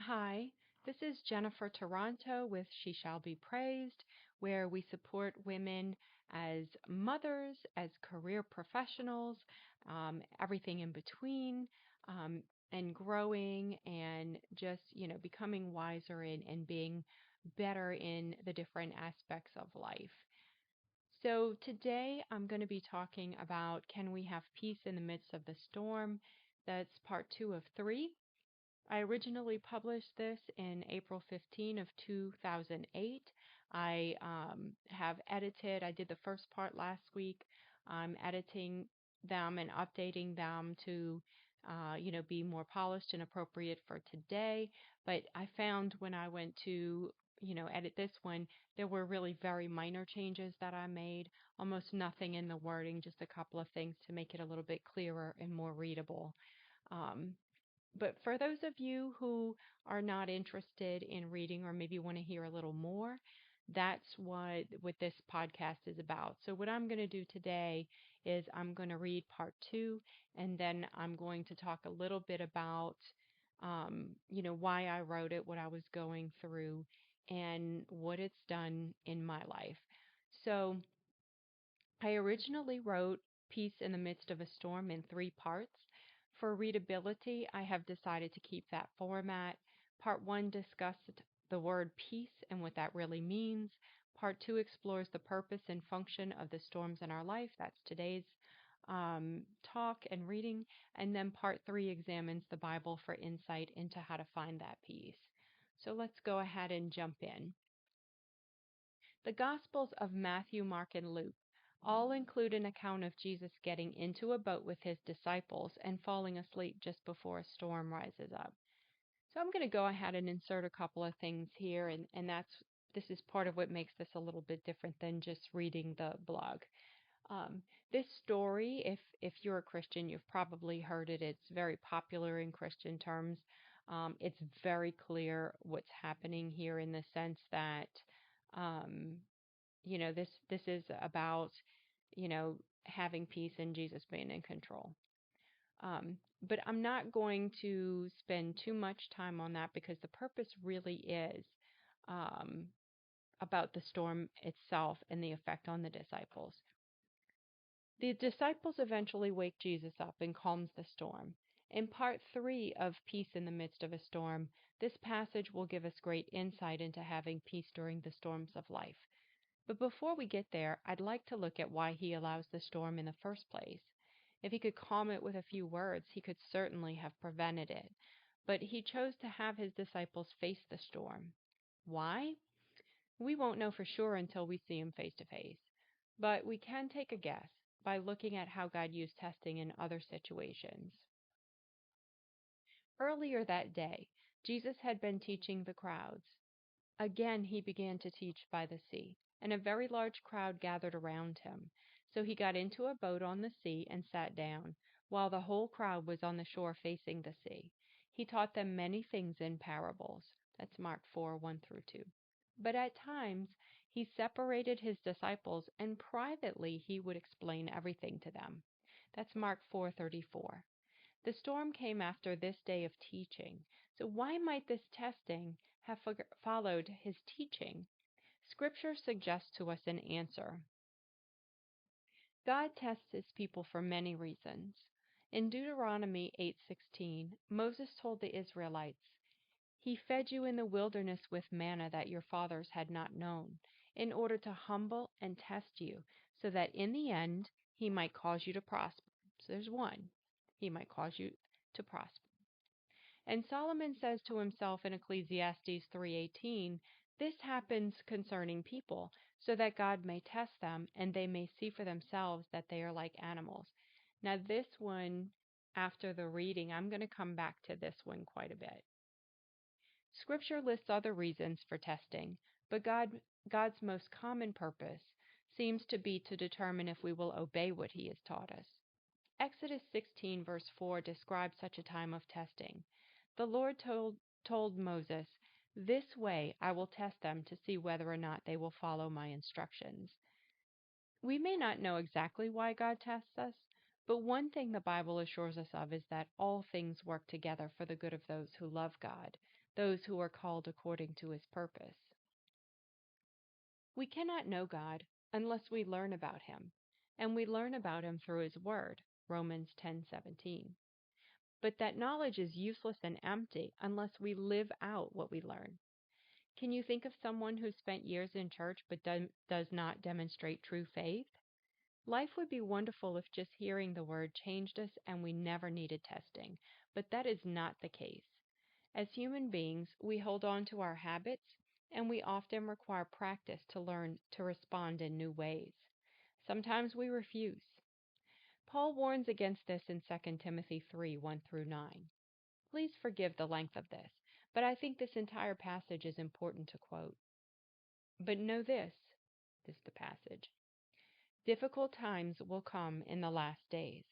Hi, this is Jennifer Toronto with She Shall Be Praised, where we support women as mothers, as career professionals, everything in between, um, and growing and just, becoming wiser and being better in the different aspects of life. So today I'm going to be talking about can we have peace in the midst of the storm? That's part two of three. I originally published this in April 15 of 2008. I have edited, I did the first part last week. I'm editing them and updating them to, be more polished and appropriate for today. But I found when I went to, edit this one, there were really very minor changes that I made, almost nothing in the wording, just a couple of things to make it a little bit clearer and more readable. Um, but for those of you who are not interested in reading or maybe want to hear a little more, that's what this podcast is about. So what I'm going to do today is I'm going to read part two, and then I'm going to talk a little bit about, why I wrote it, what I was going through, and what it's done in my life. So I originally wrote Peace in the Midst of a Storm in three parts. For readability, I have decided to keep that format. Part one discussed the word peace and what that really means. Part two explores the purpose and function of the storms in our life. That's today's talk and reading. And then part three examines the Bible for insight into how to find that peace. So let's go ahead and jump in. The Gospels of Matthew, Mark, and Luke all include an account of Jesus getting into a boat with his disciples and falling asleep just before a storm rises up. So I'm going to go ahead and insert a couple of things here, and this is part of what makes this a little bit different than just reading the blog. Um, this story, if you're a Christian, you've probably heard it. It's very popular in Christian terms. It's very clear what's happening here in the sense that um, this is about, having peace and Jesus being in control. But I'm not going to spend too much time on that because the purpose really is um, about the storm itself and the effect on the disciples. The disciples eventually wake Jesus up and calms the storm. In part three of Peace in the Midst of a Storm, this passage will give us great insight into having peace during the storms of life. But before we get there, I'd like to look at why he allows the storm in the first place. If he could calm it with a few words, he could certainly have prevented it. But he chose to have his disciples face the storm. Why? We won't know for sure until we see him face to face. But we can take a guess by looking at how God used testing in other situations. Earlier that day, Jesus had been teaching the crowds. Again he began to teach by the sea, and a very large crowd gathered around him. So he got into a boat on the sea and sat down, while the whole crowd was on the shore facing the sea. He taught them many things in parables. That's Mark 4, 1 through 2. But at times he separated his disciples, and privately he would explain everything to them. That's Mark 4:34. The storm came after this day of teaching. So why might this testing have followed his teaching? Scripture suggests to us an answer. God tests his people for many reasons. In Deuteronomy 8:16, Moses told the Israelites, "He fed you in the wilderness with manna that your fathers had not known, in order to humble and test you, so that in the end he might cause you to prosper." So there's one. He might cause you to prosper. And Solomon says to himself in Ecclesiastes 3:18, "This happens concerning people, so that God may test them and they may see for themselves that they are like animals." Now this one, after the reading, I'm going to come back to this one quite a bit. Scripture lists other reasons for testing, but God's most common purpose seems to be to determine if we will obey what he has taught us. Exodus 16 verse 4 describes such a time of testing. The Lord told Moses, "This way I will test them to see whether or not they will follow my instructions." We may not know exactly why God tests us, but one thing the Bible assures us of is that all things work together for the good of those who love God. those who are called according to his purpose. We cannot know God unless we learn about him, and we learn about him through his word, Romans 10:17. But that knowledge is useless and empty unless we live out what we learn. Can you think of someone who spent years in church but does not demonstrate true faith? Life would be wonderful if just hearing the word changed us and we never needed testing, but that is not the case. As human beings, we hold on to our habits and we often require practice to learn to respond in new ways. Sometimes we refuse. Paul warns against this in 2 Timothy 3:1-9. Please forgive the length of this, but I think this entire passage is important to quote. But know this is the passage. Difficult times will come in the last days,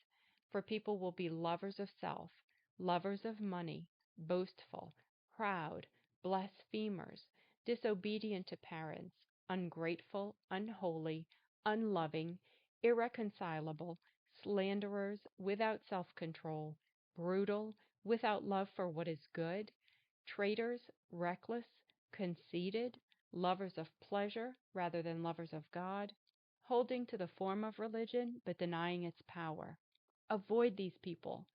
for people will be lovers of self, lovers of money, boastful, proud, blasphemers, disobedient to parents, ungrateful, unholy, unloving, irreconcilable, slanderers, without self-control, brutal, without love for what is good, traitors, reckless, conceited, lovers of pleasure rather than lovers of God, holding to the form of religion but denying its power. Avoid these people,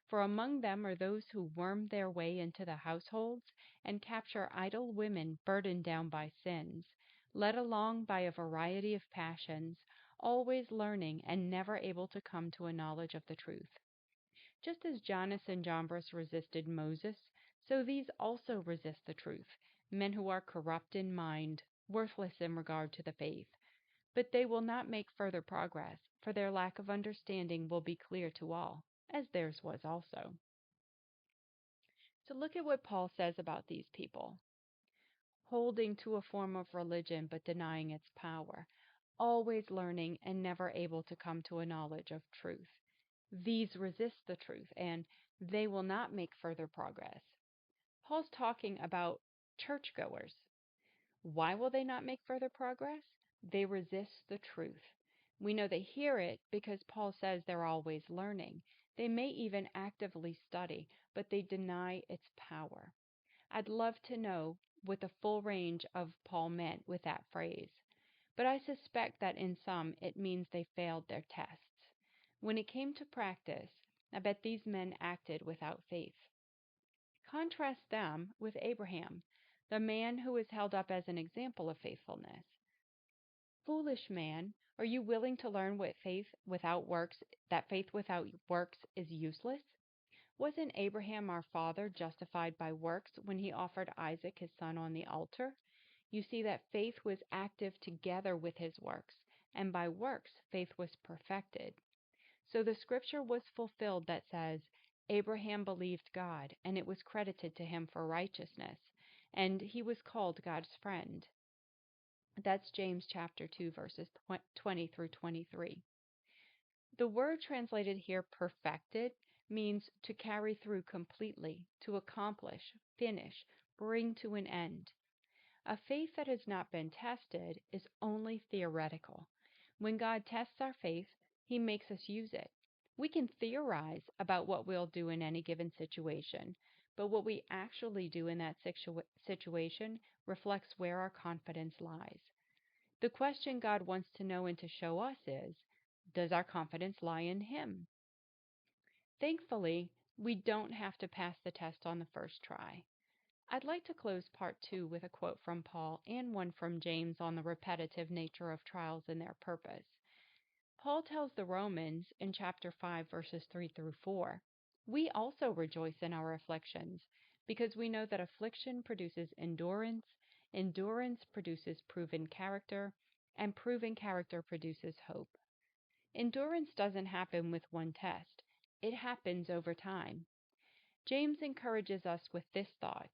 for among them are those who worm their way into the households and capture idle women burdened down by sins, led along by a variety of passions, always learning and never able to come to a knowledge of the truth. Just as Jannes and Jambres resisted Moses, so these also resist the truth, men who are corrupt in mind, worthless in regard to the faith. But they will not make further progress, for their lack of understanding will be clear to all, as theirs was also. So look at what Paul says about these people. Holding to a form of religion but denying its power, always learning and never able to come to a knowledge of truth. These resist the truth, and they will not make further progress. Paul's talking about churchgoers. Why will they not make further progress? They resist the truth. We know they hear it because Paul says they're always learning. They may even actively study, but they deny its power. I'd love to know what the full range of Paul meant with that phrase, but I suspect that in some it means they failed their tests. When it came to practice, I bet these men acted without faith. Contrast them with Abraham, the man who is held up as an example of faithfulness. Foolish man, are you willing to learn that faith without works is useless? Wasn't Abraham our father justified by works when he offered Isaac his son on the altar? You see that faith was active together with his works, and by works faith was perfected. So the scripture was fulfilled that says, Abraham believed God, and it was credited to him for righteousness, and he was called God's friend. That's James chapter 2, verses 20-23. The word translated here perfected means to carry through completely, to accomplish, finish, bring to an end. A faith that has not been tested is only theoretical. When God tests our faith, he makes us use it. We can theorize about what we'll do in any given situation, but what we actually do in that situation reflects where our confidence lies. The question God wants to know and to show us is, does our confidence lie in him? Thankfully, we don't have to pass the test on the first try. I'd like to close part 2 with a quote from Paul and one from James on the repetitive nature of trials and their purpose. Paul tells the Romans in chapter 5, verses 3-4, we also rejoice in our afflictions, because we know that affliction produces endurance, endurance produces proven character, and proven character produces hope. Endurance doesn't happen with one test. It happens over time. James encourages us with this thought.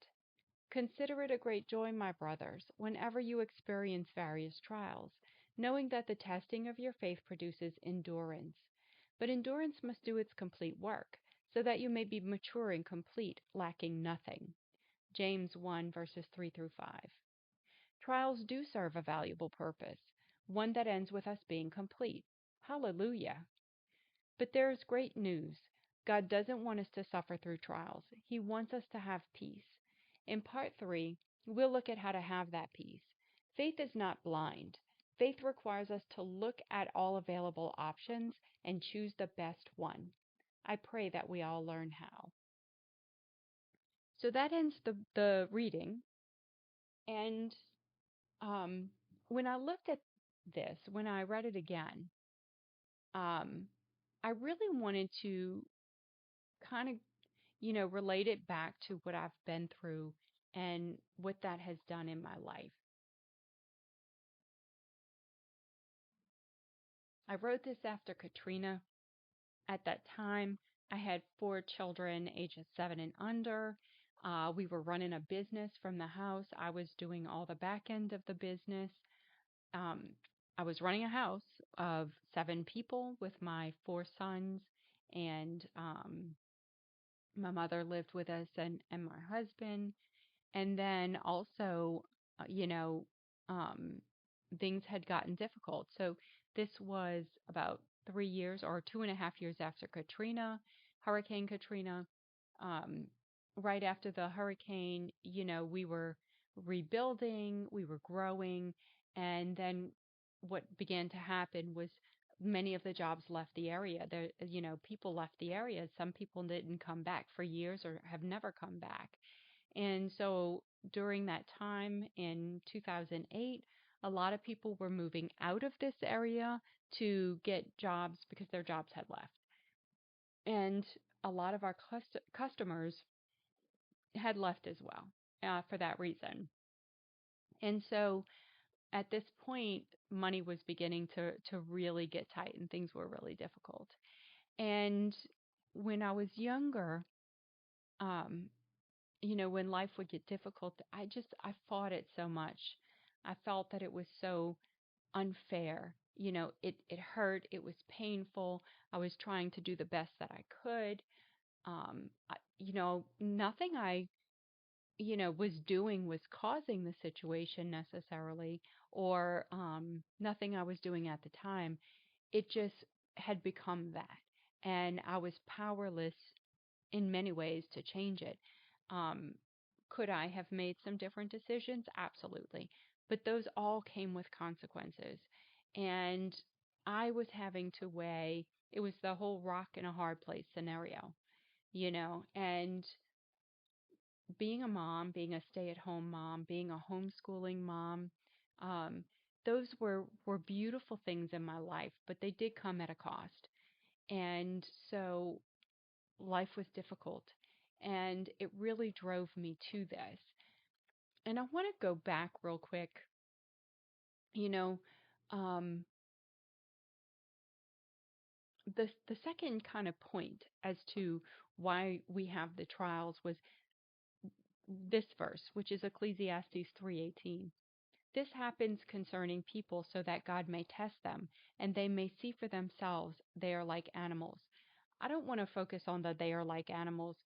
Consider it a great joy, my brothers, whenever you experience various trials, knowing that the testing of your faith produces endurance. But endurance must do its complete work, so that you may be mature and complete, lacking nothing. James 1, verses 3-5. Trials do serve a valuable purpose, one that ends with us being complete. Hallelujah! But there is great news. God doesn't want us to suffer through trials. He wants us to have peace. In part three, we'll look at how to have that peace. Faith is not blind. Faith requires us to look at all available options and choose the best one. I pray that we all learn how. So that ends the reading. And um, when I looked at this, when I read it again, um, I really wanted to kind of, relate it back to what I've been through and what that has done in my life. I wrote this after Katrina. At that time, I had 4 children, ages 7 and under. We were running a business from the house. I was doing all the back end of the business. Um, I was running a house of 7 people with my 4 sons, and my mother lived with us, and my husband. And then also, uh, you know, um, things had gotten difficult. So this was about 3 years or 2.5 years after Katrina, Hurricane Katrina. Um, right after the hurricane, we were rebuilding, we were growing, and then what began to happen was many of the jobs left the area. There, people left the area. Some people didn't come back for years or have never come back. And so during that time in 2008, a lot of people were moving out of this area to get jobs because their jobs had left. And a lot of our customers had left as well for that reason. And so at this point, money was beginning to really get tight and things were really difficult. And when I was younger, um, when life would get difficult, I fought it so much. I felt that it was so unfair. It hurt, it was painful. I was trying to do the best that I could. Nothing I, was doing was causing the situation necessarily, or nothing I was doing at the time. It just had become that. And I was powerless in many ways to change it. Um, could I have made some different decisions? Absolutely. But those all came with consequences. And I was having to weigh, it was the whole rock in a hard place scenario, and being a mom, being a stay at home mom, being a homeschooling mom, um, those were beautiful things in my life, but they did come at a cost. And so life was difficult, and it really drove me to this. And I want to go back real quick. You know, um, the second kind of point as to why we have the trials was this verse, which is Ecclesiastes 3:18. This happens concerning people so that God may test them, and they may see for themselves they are like animals. I don't want to focus on the they are like animals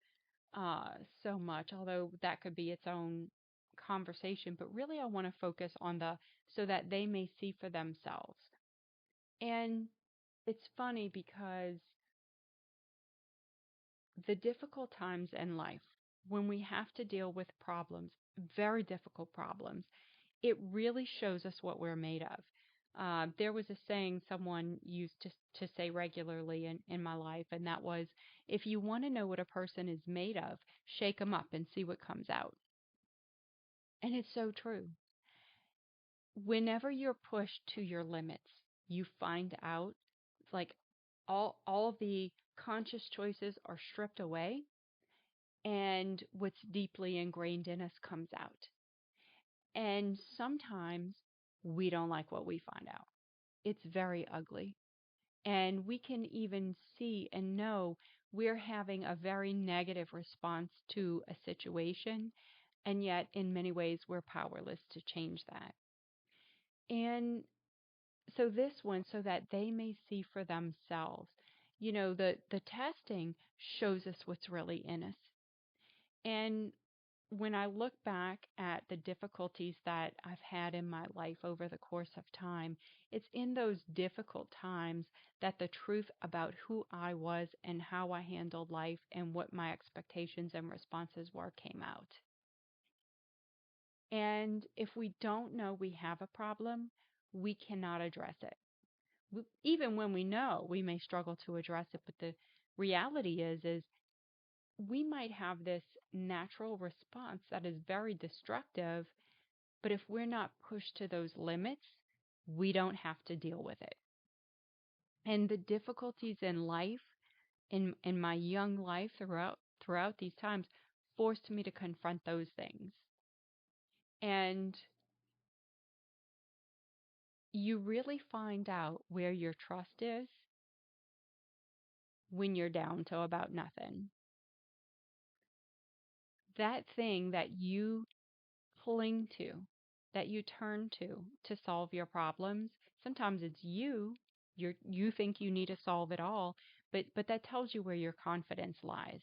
uh, so much, although that could be its own conversation. But really, I want to focus on the so that they may see for themselves. And it's funny because the difficult times in life, when we have to deal with problems, very difficult problems, it really shows us what we're made of. There was a saying someone used to say regularly in my life, and that was, if you want to know what a person is made of, shake them up and see what comes out. And it's so true. Whenever you're pushed to your limits, you find out like all of the conscious choices are stripped away and what's deeply ingrained in us comes out. And sometimes we don't like what we find out. It's very ugly. And we can even see and know we're having a very negative response to a situation. And yet, in many ways, we're powerless to change that. And so, this one, so that they may see for themselves, the testing shows us what's really in us. And when I look back at the difficulties that I've had in my life over the course of time, it's in those difficult times that the truth about who I was and how I handled life and what my expectations and responses were came out. And if we don't know we have a problem, we cannot address it. Even when we know, we may struggle to address it, but the reality is we might have this natural response that is very destructive, but if we're not pushed to those limits, we don't have to deal with it. And the difficulties in life, in my young life throughout these times, forced me to confront those things. And you really find out where your trust is when you're down to about nothing. That thing that you cling to, that you turn to solve your problems, sometimes it's you think you need to solve it all, but that tells you where your confidence lies.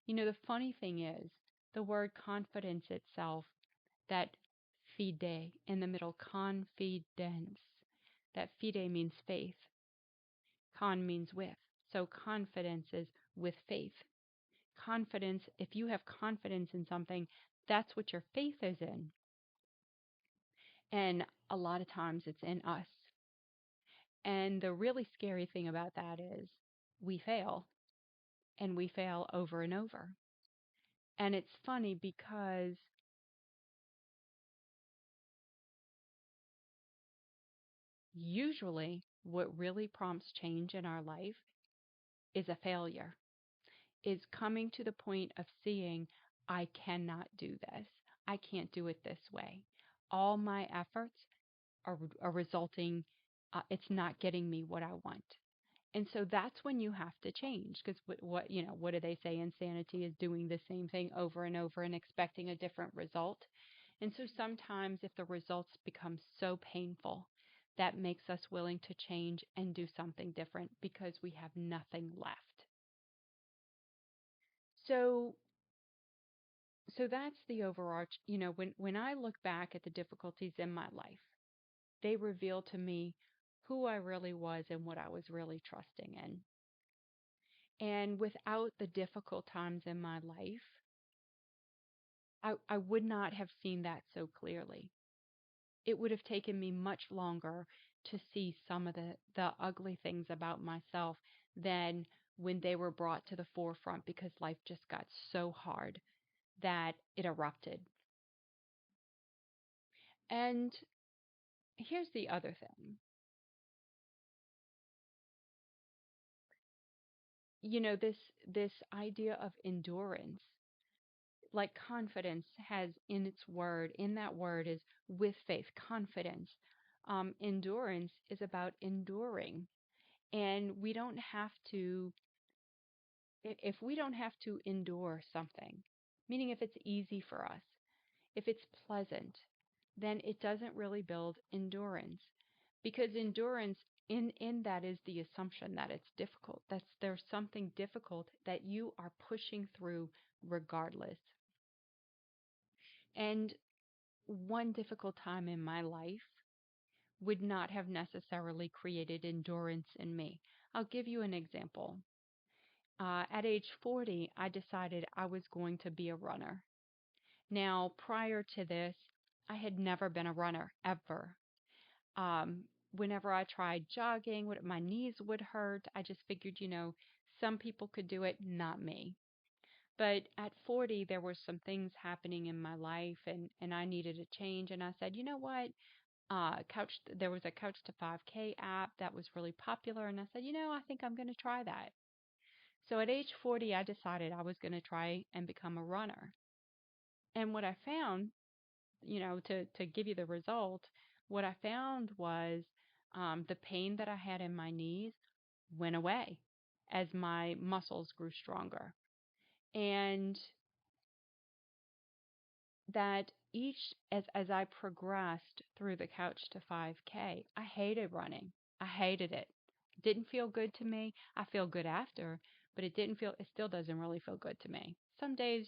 The funny thing is, the word confidence itself, that fide in the middle, confidence, that fide means faith, con means with. So confidence is with faith. Confidence, if you have confidence in something, that's what your faith is in. And a lot of times it's in us. And the really scary thing about that is we fail, and we fail over and over. And it's funny because usually what really prompts change in our life is a failure, is coming to the point of seeing, I cannot do this. I can't do it this way. All my efforts are resulting, it's not getting me what I want. And so that's when you have to change, because what do they say? Insanity is doing the same thing over and over and expecting a different result. And so sometimes if the results become so painful, that makes us willing to change and do something different because we have nothing left. So that's the overarch, when I look back at the difficulties in my life, they reveal to me who I really was and what I was really trusting in. And without the difficult times in my life, I would not have seen that so clearly. It would have taken me much longer to see some of the ugly things about myself than when they were brought to the forefront because life just got so hard that it erupted. And here's the other thing. This idea of endurance, like confidence has in that word is with faith, confidence. Endurance is about enduring. And we don't have to, if we don't have to endure something, meaning if it's easy for us, if it's pleasant, then it doesn't really build endurance. Because endurance in that is the assumption that it's difficult. There's something difficult that you are pushing through regardless. And one difficult time in my life would not have necessarily created endurance in me. I'll give you an example. At age 40, I decided I was going to be a runner. Now, prior to this, I had never been a runner, ever. Um, Whenever I tried jogging, my knees would hurt. I just figured, some people could do it, not me. But at 40, there were some things happening in my life, and I needed a change. And I said, you know what? There was a Couch to 5K app that was really popular. And I said, I think I'm going to try that. So at age 40, I decided I was going to try and become a runner. And what I found, to give you the result, what I found was the pain that I had in my knees went away as my muscles grew stronger. And that as I progressed through the Couch to 5K, I hated running. I hated it. It didn't feel good to me. I feel good after, but it still doesn't really feel good to me. Some days,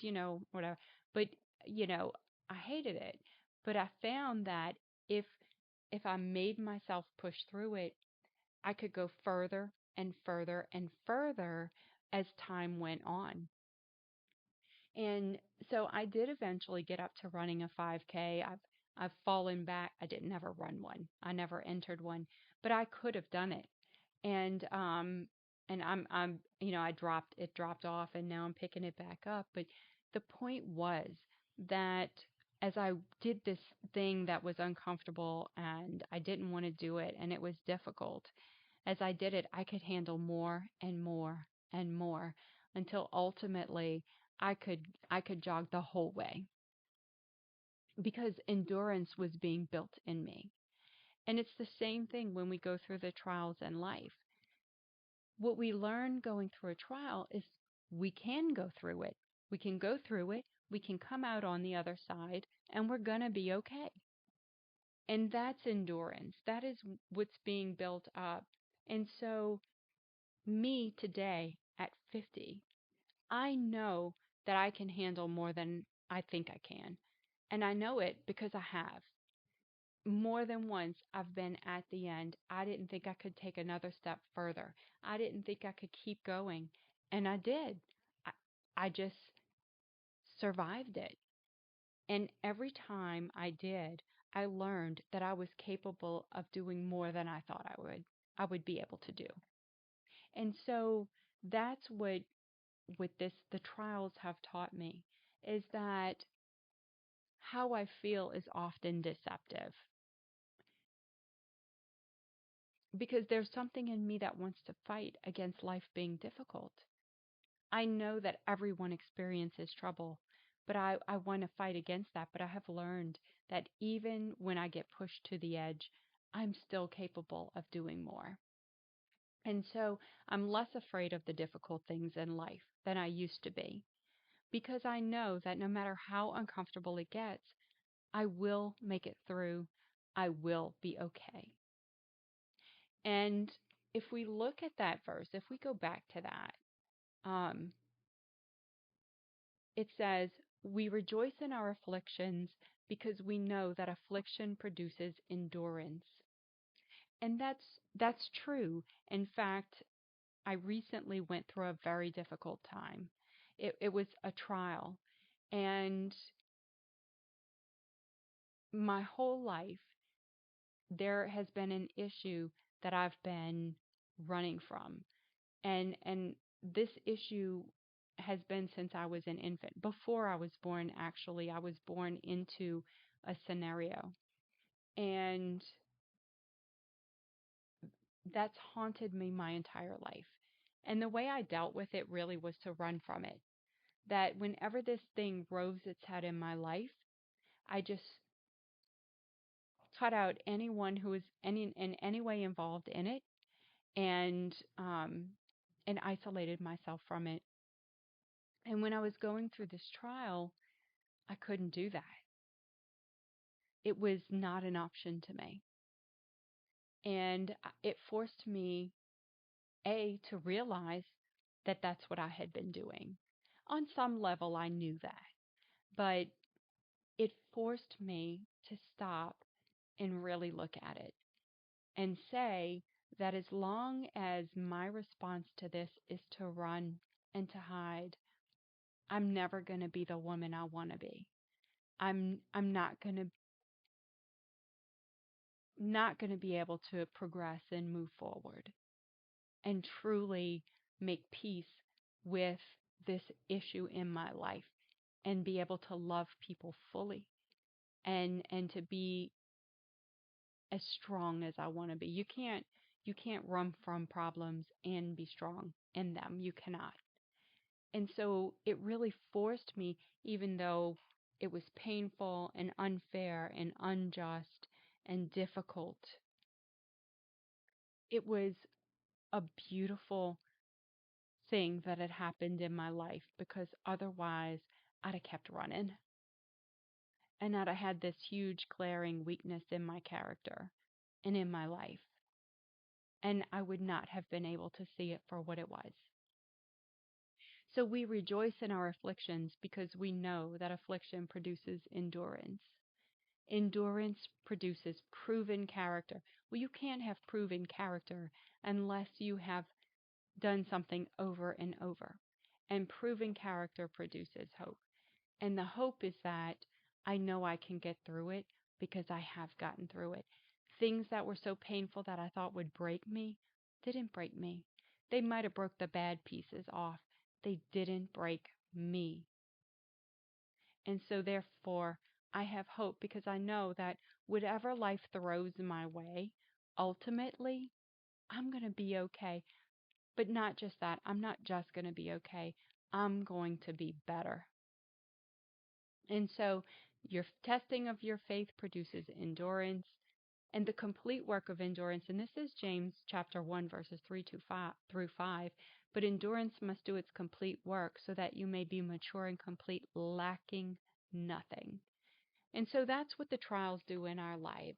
whatever. But, you know, I hated it. But I found that if I made myself push through it, I could go further and further and further as time went on. And so I did eventually get up to running a 5K. I've fallen back. I didn't never run one. I never entered one, but I could have done it. And I'm I dropped off and now I'm picking it back up. But the point was that as I did this thing that was uncomfortable and I didn't want to do it and it was difficult, as I did it, I could handle more and more and more until ultimately I could jog the whole way because endurance was being built in me. And it's the same thing when we go through the trials in life. What we learn going through a trial is we can go through it. We can go through it, we can come out on the other side, and we're going to be okay. And that's endurance. That is what's being built up. And so, me today at 50, I know that I can handle more than I think I can. And I know it because I have. More than once, I've been at the end. I didn't think I could take another step further. I didn't think I could keep going. And I did. I, I just survived it. And every time I did, I learned that I was capable of doing more than I thought I would be able to do. And so that's what with this the trials have taught me is that how I feel is often deceptive because there's something in me that wants to fight against life being difficult. I know that everyone experiences trouble, but I want to fight against that. But I have learned that even when I get pushed to the edge, I'm still capable of doing more. And so I'm less afraid of the difficult things in life than I used to be because I know that no matter how uncomfortable it gets, I will make it through. I will be okay. And if we look at that verse, if we go back to that, um, it says, "We rejoice in our afflictions because we know that affliction produces endurance." And that's true. In fact, I recently went through a very difficult time. It was a trial. And my whole life, there has been an issue that I've been running from. And this issue has been since I was an infant. Before I was born, actually, I was born into a scenario. And that's haunted me my entire life. And the way I dealt with it really was to run from it. That whenever this thing rose its head in my life, I just cut out anyone who was in any way involved in it and um and isolated myself from it. And when I was going through this trial, I couldn't do that. It was not an option to me. And it forced me, to realize that that's what I had been doing. On some level, I knew that. But it forced me to stop and really look at it and say that as long as my response to this is to run and to hide, I'm never going to be the woman I want to be. I'm not going to be able to progress and move forward and truly make peace with this issue in my life and be able to love people fully and to be as strong as I want to be. You can't run from problems and be strong in them. You cannot. And so it really forced me, even though it was painful and unfair and unjust and difficult, it was a beautiful thing that had happened in my life because otherwise I'd have kept running and I'd have had this huge glaring weakness in my character and in my life. And I would not have been able to see it for what it was. So we rejoice in our afflictions because we know that affliction produces endurance. Endurance produces proven character. Well, you can't have proven character unless you have done something over and over. And proven character produces hope. And the hope is that I know I can get through it because I have gotten through it. Things that were so painful that I thought would break me didn't break me. They might have broke the bad pieces off. They didn't break me. And so therefore, I have hope because I know that whatever life throws my way, ultimately, I'm going to be okay. But not just that. I'm not just going to be okay. I'm going to be better. And so your testing of your faith produces endurance, and the complete work of endurance, and this is James chapter 1 verses 3 to 5 through 5, but endurance must do its complete work so that you may be mature and complete, lacking nothing. And so that's what the trials do in our lives.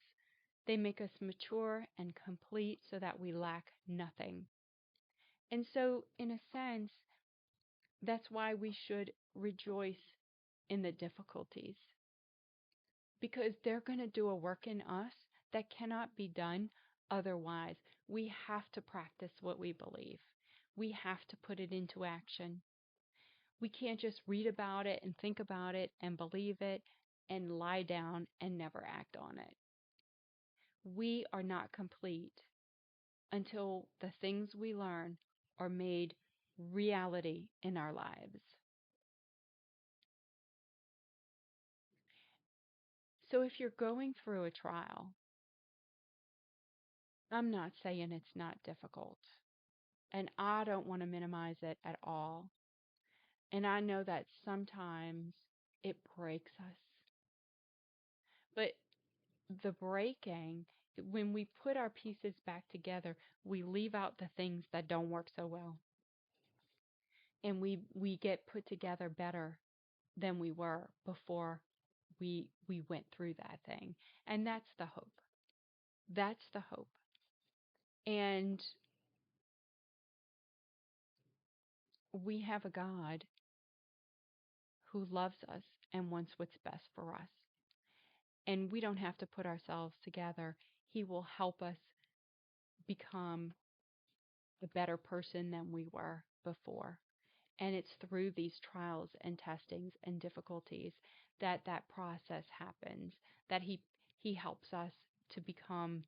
They make us mature and complete so that we lack nothing. And so in a sense, that's why we should rejoice in the difficulties, because they're going to do a work in us that cannot be done otherwise. We have to practice what we believe. We have to put it into action. We can't just read about it and think about it and believe it and lie down and never act on it. We are not complete until the things we learn are made reality in our lives. So if you're going through a trial, I'm not saying it's not difficult. And I don't want to minimize it at all. And I know that sometimes it breaks us. But the breaking, when we put our pieces back together, we leave out the things that don't work so well. And we get put together better than we were before we went through that thing. And that's the hope. That's the hope. And we have a God who loves us and wants what's best for us. And we don't have to put ourselves together. He will help us become a better person than we were before. And it's through these trials and testings and difficulties that that process happens, that he helps us to become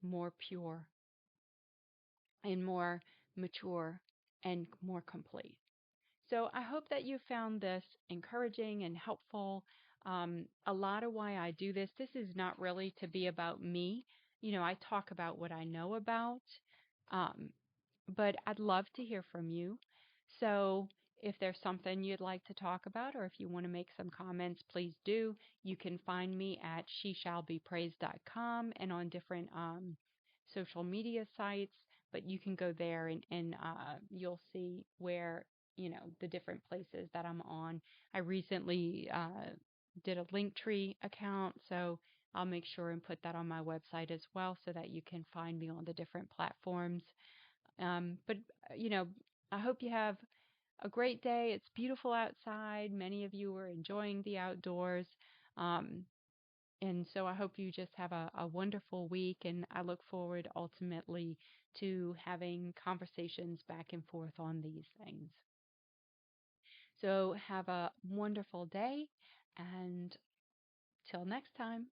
more pure and more mature and more complete. So I hope that you found this encouraging and helpful. A lot of why I do this is not really to be about me. I talk about what I know about, um, but I'd love to hear from you. So if there's something you'd like to talk about, or if you want to make some comments, please do. You can find me at sheshallbepraised.com and on different social media sites, but you can go there and you'll see where, the different places that I'm on. I recently did a Linktree account, so I'll make sure and put that on my website as well so that you can find me on the different platforms. But, I hope you have a great day. It's beautiful outside. Many of you are enjoying the outdoors. Um, and so I hope you just have a wonderful week. And I look forward ultimately to having conversations back and forth on these things. So have a wonderful day. And till next time.